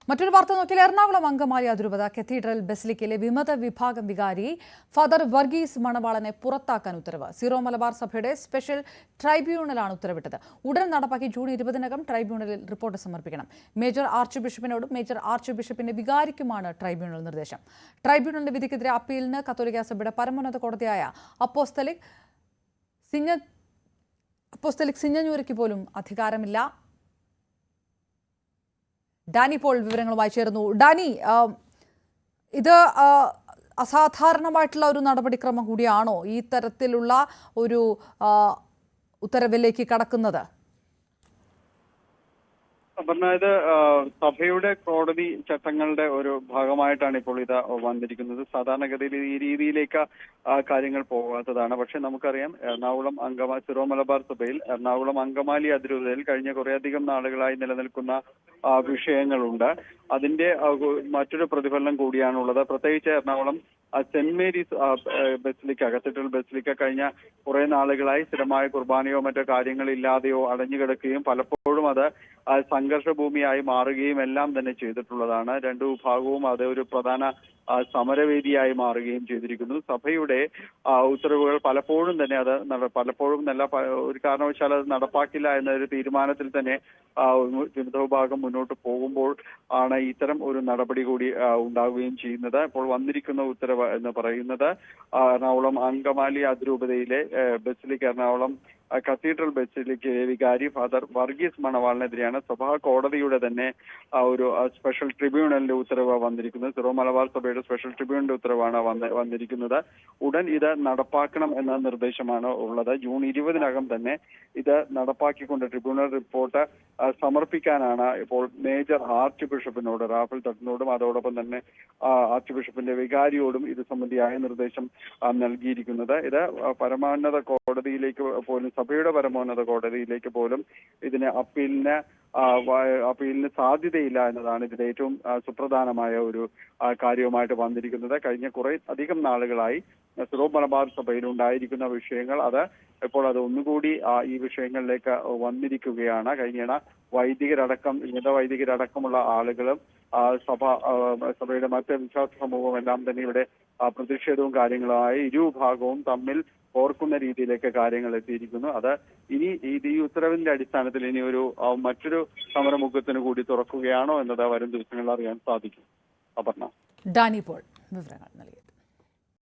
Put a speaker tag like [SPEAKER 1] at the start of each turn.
[SPEAKER 1] മറ്റൊരു വാർത്ത നോക്കിയാൽ എറണാകുളം അങ്കമാലി അതിരൂപത കത്തീഡ്രൽ ബസിലിക്കയിലെ വിമത വിഭാഗം വികാരി ഫാദർ വർഗീസ് മണവാളനെ പുറത്താക്കാൻ ഉത്തരവ്. സീറോ മലബാർ സഭയുടെ സ്പെഷ്യൽ ട്രൈബ്യൂണലാണ് ഉത്തരവിട്ടത്. ഉടൻ നടപ്പാക്കി ജൂൺ 20 ട്രൈബ്യൂണലിൽ റിപ്പോർട്ട് സമർപ്പിക്കണം. മേജർ ആർച്ച് ബിഷപ്പിനോടും മേജർ ആർച്ച് ബിഷപ്പിന്റെ വികാരിക്കുമാണ് ട്രൈബ്യൂണൽ നിർദ്ദേശം. ട്രൈബ്യൂണലിന്റെ വിധിക്കെതിരെ അപ്പീലിന് കത്തോലിക്ക സഭയുടെ പരമോന്നത കോടതിയായ അപ്പോസ്തലിക് സിഞ്ഞഞ്ഞൂരിക്ക് പോലും അധികാരമില്ല. ഡാനി പോൾ വിവരങ്ങളുമായി ചേർന്നു. ഡാനി, ഇത് അസാധാരണമായിട്ടുള്ള ഒരു നടപടിക്രമം കൂടിയാണോ ഈ തരത്തിലുള്ള ഒരു ഉത്തരവിലേക്ക് കടക്കുന്നത്?
[SPEAKER 2] ഇത് സഭയുടെ കോടതി ചട്ടങ്ങളുടെ ഒരു ഭാഗമായിട്ടാണ് ഇപ്പോൾ ഇത് വന്നിരിക്കുന്നത്. സാധാരണഗതിയിൽ ഈ രീതിയിലേക്ക് കാര്യങ്ങൾ പോകാത്തതാണ്. പക്ഷെ നമുക്കറിയാം, എറണാകുളം സിറോ മലബാർ സഭയിൽ എറണാകുളം അങ്കമാലി അതിരൂപതയിൽ കഴിഞ്ഞ കുറേയധികം നാളുകളായി നിലനിൽക്കുന്ന വിഷയങ്ങളുണ്ട്. അതിന്റെ മറ്റൊരു പ്രതിഫലനം കൂടിയാണുള്ളത്. പ്രത്യേകിച്ച് Ernakulam saint Mary's basilica, cathedral basilica കഴിഞ്ഞ കുറെ നാളുകളായി സ്ഥിരമായ കുർബാനയോ മറ്റോ കാര്യങ്ങളില്ലാതെയോ അടഞ്ഞുകിടക്കുകയും പലപ്പോഴും അത് സംഘർഷ ഭൂമിയായി മാറുകയും എല്ലാം തന്നെ ചെയ്തിട്ടുള്ളതാണ്. രണ്ടു വിഭാഗവും അത് ഒരു പ്രധാന സമരവേദിയായി മാറുകയും ചെയ്തിരിക്കുന്നു. സഭയുടെ ഉത്തരവുകൾ പലപ്പോഴും തന്നെ ഒരു കാരണവശാൽ അത് നടപ്പാക്കില്ല എന്നൊരു തീരുമാനത്തിൽ തന്നെ വിമത വിഭാഗം മുന്നോട്ട് പോകുമ്പോൾ ആണ് ഇത്തരം ഒരു നടപടി കൂടി ഉണ്ടാവുകയും ചെയ്യുന്നത്. ഇപ്പോൾ വന്നിരിക്കുന്ന ഉത്തരവ് എന്ന് പറയുന്നത് എറണാകുളം അങ്കമാലി അതിരൂപതയിലെ ബസിലിക്ക എറണാകുളം കത്തീഡ്രൽ ബസിലിക്കയിലെ വികാരി ഫാദർ വർഗീസ് മണവാളിനെതിരെയാണ്. സഭാ കോടതിയുടെ തന്നെ ഒരു സ്പെഷ്യൽ ട്രിബ്യൂണലിന്റെ ഉത്തരവ് വന്നിരിക്കുന്നത്. സിറോ മലബാർ സഭയുടെ സ്പെഷ്യൽ ട്രിബ്യൂണലിന്റെ ഉത്തരവാണ് വന്നിരിക്കുന്നത്. ഉടൻ ഇത് നടപ്പാക്കണം എന്ന നിർദ്ദേശമാണ് ഉള്ളത്. ജൂൺ 20 തന്നെ ഇത് നടപ്പാക്കിക്കൊണ്ട് ട്രിബ്യൂണൽ റിപ്പോർട്ട് സമർപ്പിക്കാനാണ് ഇപ്പോൾ മേജർ ആർച്ച് ബിഷപ്പിനോട് റാഫേൽ തട്ടിനോടും അതോടൊപ്പം തന്നെ ആർച്ച് ബിഷപ്പിന്റെ വികാരിയോടും ഇത് സംബന്ധിയായ നിർദ്ദേശം നൽകിയിരിക്കുന്നത്. ഇത് പരമോന്നത കോടതിയിലേക്ക് പോലും, സഭയുടെ പരമോന്നത കോടതിയിലേക്ക് പോലും ഇതിന് അപ്പീലിന് സാധ്യതയില്ല എന്നതാണ് ഇതിന്റെ ഏറ്റവും സുപ്രധാനമായ ഒരു കാര്യവുമായിട്ട് വന്നിരിക്കുന്നത്. കഴിഞ്ഞ കുറെ അധികം നാളുകളായി സിറോ മലബാർ സഭയിൽ ഉണ്ടായിരിക്കുന്ന വിഷയങ്ങൾ ഇപ്പോൾ അത് ഒന്നുകൂടി ഈ വിഷയങ്ങളിലേക്ക് വന്നിരിക്കുകയാണ്. കഴിഞ്ഞ വൈദികരടക്കം വൈദികരടക്കമുള്ള ആളുകളും സഭയുടെ മറ്റ് വിശ്വാസ സമൂഹവും എല്ലാം തന്നെ ഇവിടെ പ്രതിഷേധവും കാര്യങ്ങളുമായി ഇരുവിഭാഗവും തമ്മിൽ ഓർക്കുന്ന രീതിയിലേക്ക് കാര്യങ്ങൾ എത്തിയിരിക്കുന്നു. അത് ഇനി ഈ ഉത്തരവിന്റെ അടിസ്ഥാനത്തിൽ ഇനി മറ്റൊരു സമരമുഖത്തിന് കൂടി തുറക്കുകയാണോ എന്നത് വരും ദിവസങ്ങളിൽ അറിയാൻ സാധിക്കും. അപർണ.
[SPEAKER 1] ഡാനി പോൾ വിവരങ്ങൾ നൽകി.